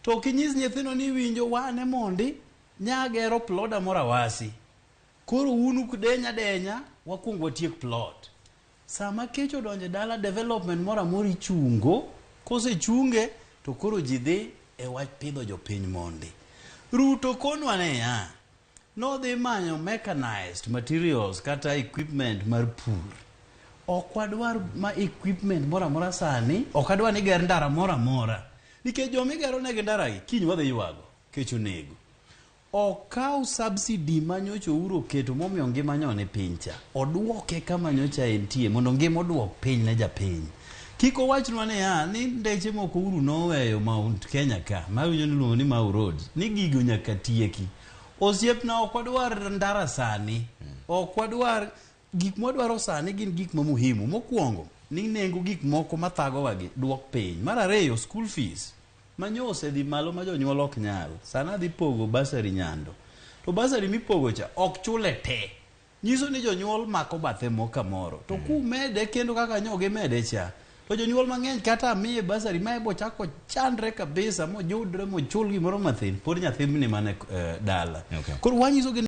To kinyis nyithino ni winjo wane mondi nyagero ploda mora wasi. Koro unu kudenya denya wakuongo watiek plot. Sama kech odonje dala development mora mori chungo, kose chunge to koro jidhi e wach pidho jopiny mondi. Ruto konwane ya. No dhi manyo mechanized materials kata equipment mar pur. Okwadwar ma equipment mora sani, okadwar ni ger ndara mora. Nikech joma igeronegi ndara gi kiny wadhi ywago kech onego. Okaw subsidy manyocha uro keto momiyo ngima nyone pincha. Oduoke kama nyocha entie mondo ngima oduok piny ne japiny. Kiko wachnwa ni ndeche moko uru noweyo Mount Kenya ka, mawinjo ni luongo ni Mau Road, ni gigo nyaka tieki. Osiepna okwadwar ndara sani, okwadwar gik modwaro sani gin gik mamuhimu. Mokwongo, ni nengo gik moko mathago wagi duok piny. Mar ariyo, school fees. Manyose dhi malo ma jonyuol ok nyal. Sana dhi pogo basari nyando. To basari mipogo cha ok chule te. Nyiso ni jonyuol mako bathe moka moro. To kumede kendo kaka nyoge mede cha. To jonyuol mang'eny kata miye basari ma ebo chako chandre kabisa mo judre mo chul gimoro mathin. Pod nyathimni mane dala. Koro wanyiso